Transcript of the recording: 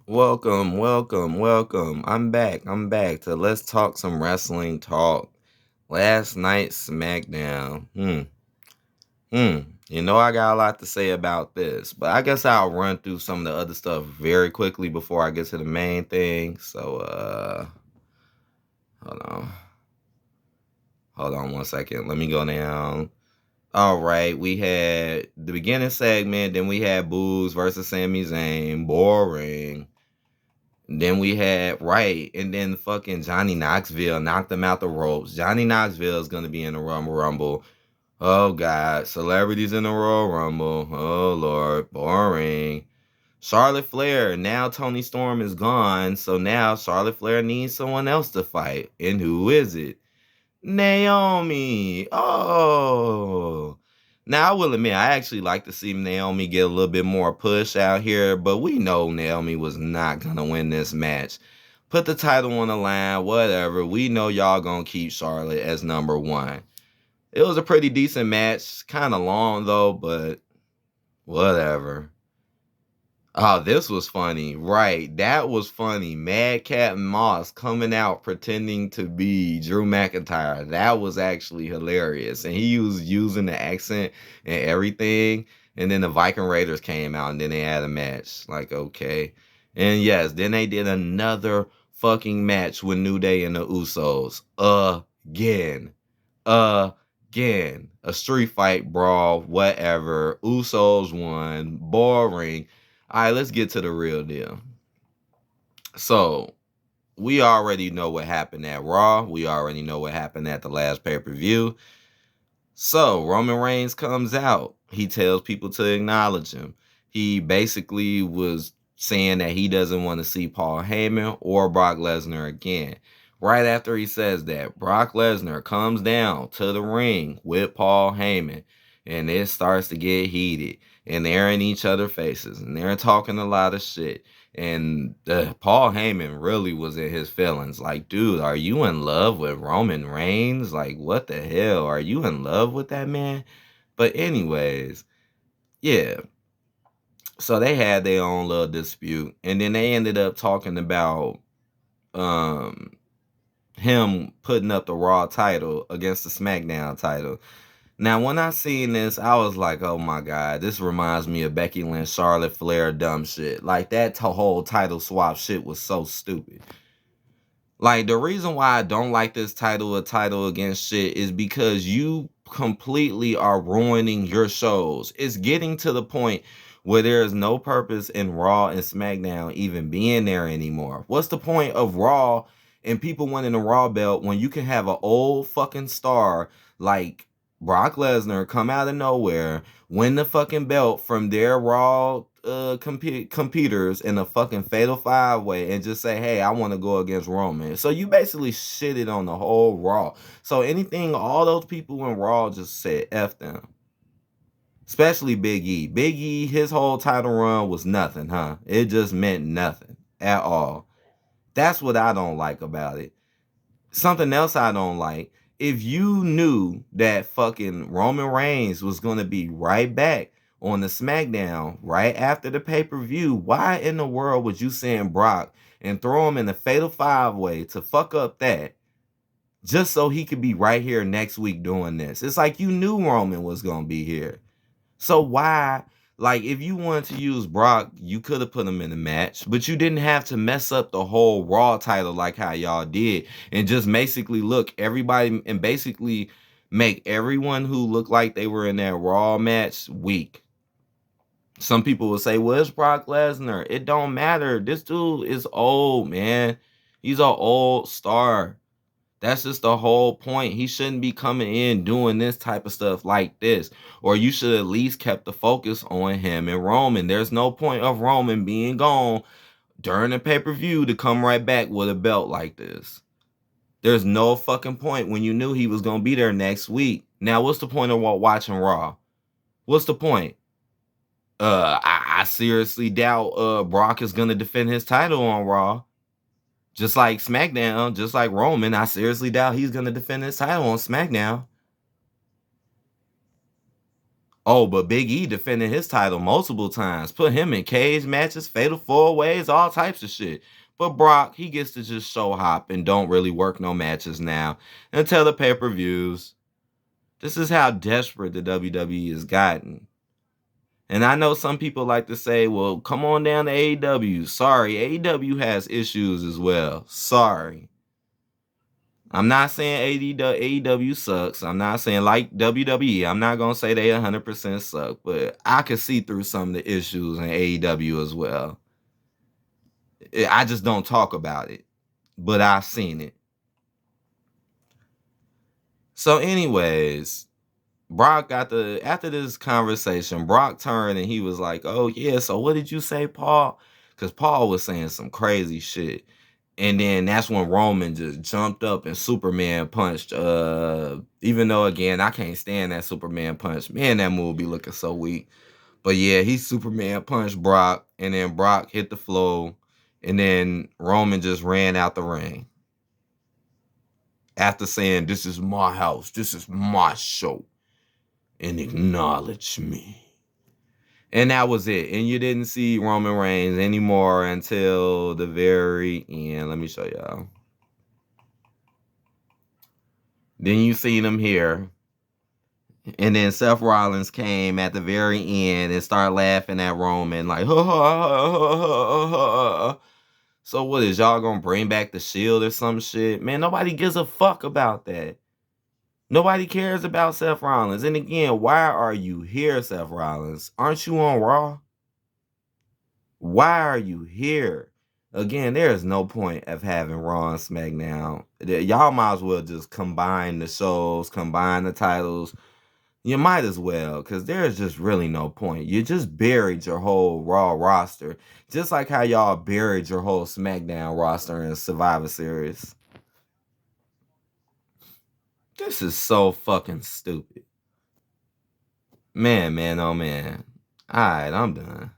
Welcome, welcome, welcome. I'm back to Let's Talk Some Wrestling Talk. Last night's SmackDown. I got a lot to say about this, but I guess I'll run through some of the other stuff very quickly before I get to the main thing. Hold on. Hold on one second. Let me go down. All right, we had the beginning segment, then we had Boogs versus Sami Zayn. Boring. Then we had right, and then fucking Johnny Knoxville knocked him out the ropes. Johnny Knoxville is gonna be in the Rumble Rumble. Oh God, celebrities in the Royal Rumble. Oh Lord, boring. Charlotte Flair. Now Tony Storm is gone, so now Charlotte Flair needs someone else to fight. And who is it? Naomi. Oh. Now I will admit I actually like to see Naomi get a little bit more push out here, but we know Naomi was not gonna win this match. Put the title on the line, whatever. We know y'all gonna keep Charlotte as number one. It was a pretty decent match, kind of long though, but whatever. Oh, this was funny. Right. That was funny. Madcap Moss coming out pretending to be Drew McIntyre. That was actually hilarious. And he was using the accent and everything. And then the Viking Raiders came out and then they had a match. Like, okay. And yes, then they did another fucking match with New Day and the Usos. Again. Again. A street fight brawl, whatever. Usos won. Boring. All right, let's get to the real deal. So, we already know what happened at Raw. We already know what happened at the last pay-per-view. So, Roman Reigns comes out. He tells people to acknowledge him. He basically was saying that he doesn't want to see Paul Heyman or Brock Lesnar again. Right after he says that, Brock Lesnar comes down to the ring with Paul Heyman, and it starts to get heated. And they're in each other's faces, and they're talking a lot of shit. And Paul Heyman really was in his feelings. Like, dude, are you in love with Roman Reigns? Like, what the hell? Are you in love with that man? But anyways, yeah. So they had their own little dispute, and then they ended up talking about um him putting up the Raw title against the SmackDown title. Now, when I seen this, I was like, oh my God, this reminds me of Becky Lynch, Charlotte Flair dumb shit. Like, that whole title swap shit was so stupid. Like, the reason why I don't like this title against shit is because you completely are ruining your shows. It's getting to the point where there is no purpose in Raw and SmackDown even being there anymore. What's the point of Raw and people winning the Raw belt when you can have an old fucking star like Brock Lesnar come out of nowhere, win the fucking belt from their Raw competitors in a fucking fatal five way and just say, hey, I want to go against Roman. So you basically shitted on the whole Raw. So anything, all those people in Raw just said F them. Especially Big E. Big E, his whole title run was nothing, huh? It just meant nothing at all. That's what I don't like about it. Something else I don't like. If you knew that fucking Roman Reigns was going to be right back on the SmackDown right after the pay-per-view, why in the world would you send Brock and throw him in the Fatal 5-Way to fuck up that just so he could be right here next week doing this? It's like you knew Roman was going to be here. So why, like, if you wanted to use Brock, you could have put him in the match, but you didn't have to mess up the whole Raw title like how y'all did and just basically look everybody and basically make everyone who looked like they were in that Raw match weak. Some people will say, well, it's Brock Lesnar. It don't matter. This dude is old, man. He's an old star. That's just the whole point. He shouldn't be coming in doing this type of stuff like this. Or you should at least kept the focus on him and Roman. There's no point of Roman being gone during the pay-per-view to come right back with a belt like this. There's no fucking point when you knew he was going to be there next week. Now, what's the point of watching Raw? What's the point? I seriously doubt Brock is going to defend his title on Raw. Just like SmackDown, just like Roman, I seriously doubt he's going to defend his title on SmackDown. Oh, but Big E defended his title multiple times. Put him in cage matches, fatal 4-ways, all types of shit. But Brock, he gets to just show hop and don't really work no matches now until the pay-per-views. This is how desperate the WWE has gotten. And I know some people like to say, well, come on down to AEW. Sorry, AEW has issues as well. Sorry. I'm not saying AEW sucks. I'm not saying like WWE. I'm not going to say they 100% suck. But I can see through some of the issues in AEW as well. I just don't talk about it. But I've seen it. So anyways, Brock got after this conversation, Brock turned and he was like, oh yeah, so what did you say, Paul? Because Paul was saying some crazy shit. And then that's when Roman just jumped up and Superman punched. Even though again, I can't stand that Superman punch. Man, that move be looking so weak. But yeah, he Superman punched Brock, and then Brock hit the floor, and then Roman just ran out the ring. After saying, this is my house, this is my show, and acknowledge me. And that was it. And you didn't see Roman Reigns anymore until the very end. Let me show y'all. Then you seen him here. And then Seth Rollins came at the very end and started laughing at Roman like, ha, ha, ha, ha, ha, ha. So what is y'all gonna bring back the Shield or some shit? Man, nobody gives a fuck about that. Nobody cares about Seth Rollins. And again, why are you here, Seth Rollins? Aren't you on Raw? Why are you here? Again, there is no point of having Raw and SmackDown. Y'all might as well just combine the shows, combine the titles. You might as well, because there's just really no point. You just buried your whole Raw roster, just like how y'all buried your whole SmackDown roster in Survivor Series. This is so fucking stupid. Man, oh man. Alright, I'm done.